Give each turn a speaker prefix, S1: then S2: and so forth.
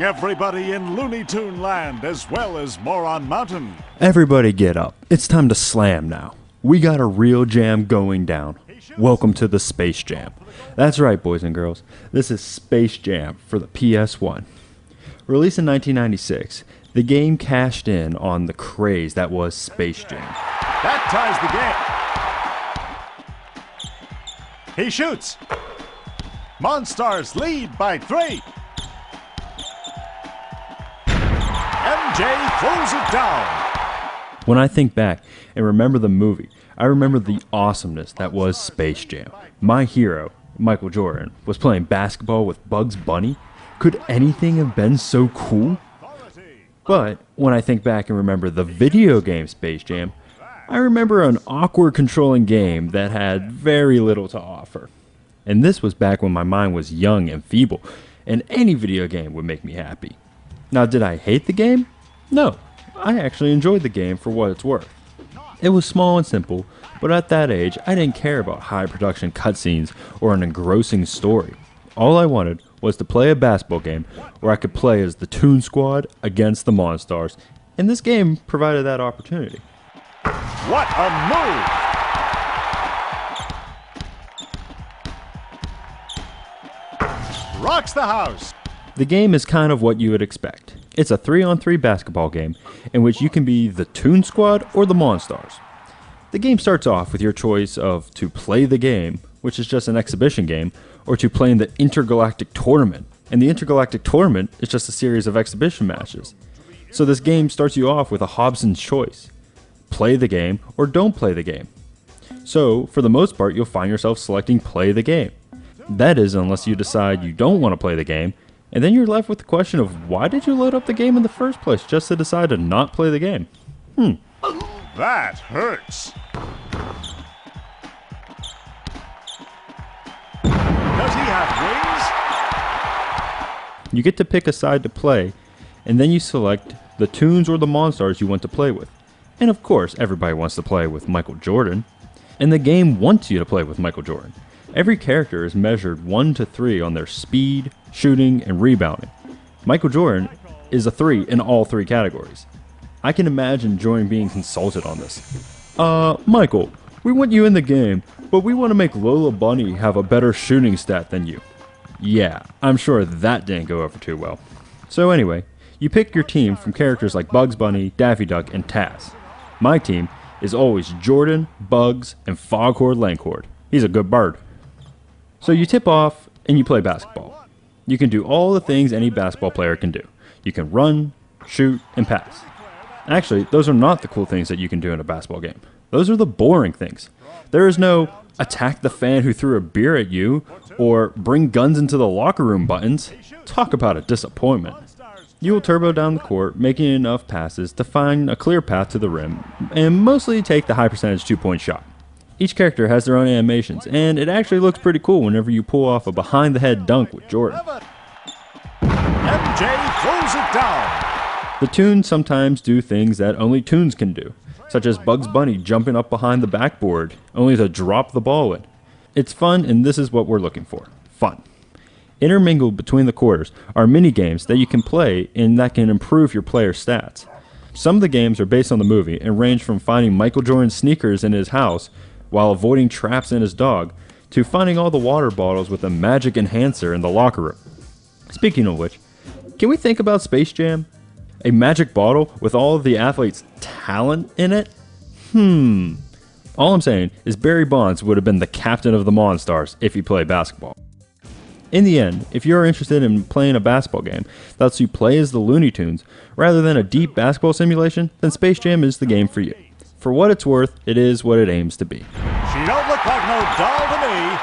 S1: everybody in Looney Tune Land as well as Moron Mountain.
S2: Everybody get up. It's time to slam now. We got a real jam going down. Welcome to the Space Jam. That's right, boys and girls. This is Space Jam for the PS1. Released in 1996, the game cashed in on the craze that was Space Jam.
S1: That ties the game. He shoots. Monstars lead by 3. MJ throws it down.
S2: When I think back and remember the movie, I remember the awesomeness that was Space Jam. My hero, Michael Jordan, was playing basketball with Bugs Bunny. Could anything have been so cool? But when I think back and remember the video game Space Jam, I remember an awkward controlling game that had very little to offer. And this was back when my mind was young and feeble, and any video game would make me happy. Now, did I hate the game? No, I actually enjoyed the game for what it's worth. It was small and simple, but at that age, I didn't care about high production cutscenes or an engrossing story. All I wanted was to play a basketball game where I could play as the Toon Squad against the Monstars, and this game provided that opportunity.
S1: What a move! Rocks the house.
S2: The game is kind of what you would expect. It's a 3-on-3 basketball game in which you can be the Toon Squad or the Monstars. The game starts off with your choice of to play the game, which is just an exhibition game, or to play in the Intergalactic Tournament. And the Intergalactic Tournament is just a series of exhibition matches. So this game starts you off with a Hobson's choice. Play the game or don't play the game. So, for the most part, you'll find yourself selecting play the game. That is, unless you decide you don't want to play the game, and then you're left with the question of why did you load up the game in the first place just to decide to not play the game?
S1: That hurts. Does he have wings?
S2: You get to pick a side to play, and then you select the Toons or the Monstars you want to play with. And of course, everybody wants to play with Michael Jordan. And the game wants you to play with Michael Jordan. Every character is measured 1 to 3 on their speed, shooting, and rebounding. Michael Jordan is a 3 in all 3 categories. I can imagine Jordan being consulted on this. Michael, we want you in the game, but we want to make Lola Bunny have a better shooting stat than you. Yeah, I'm sure that didn't go over too well. So anyway, you pick your team from characters like Bugs Bunny, Daffy Duck, and Taz. My team is always Jordan, Bugs, and Foghorn Leghorn. He's a good bird. So you tip off and you play basketball. You can do all the things any basketball player can do. You can run, shoot, and pass. Actually, those are not the cool things that you can do in a basketball game. Those are the boring things. There is no attack the fan who threw a beer at you or bring guns into the locker room buttons. Talk about a disappointment. You will turbo down the court, making enough passes to find a clear path to the rim, and mostly take the high percentage 2-point shot. Each character has their own animations, and it actually looks pretty cool whenever you pull off a behind-the-head dunk with Jordan.
S1: MJ throws it down.
S2: The Toons sometimes do things that only Toons can do, such as Bugs Bunny jumping up behind the backboard, only to drop the ball in. It's fun, and this is what we're looking for. Fun. Intermingled between the quarters are mini-games that you can play and that can improve your player's stats. Some of the games are based on the movie and range from finding Michael Jordan's sneakers in his house while avoiding traps in his dog, to finding all the water bottles with a magic enhancer in the locker room. Speaking of which, can we think about Space Jam? A magic bottle with all of the athletes' talent in it? All I'm saying is Barry Bonds would have been the captain of the Monstars if he played basketball. In the end, if you're interested in playing a basketball game that lets you play as the Looney Tunes rather than a deep basketball simulation, then Space Jam is the game for you. For what it's worth, it is what it aims to be.
S1: She don't look like no doll to me.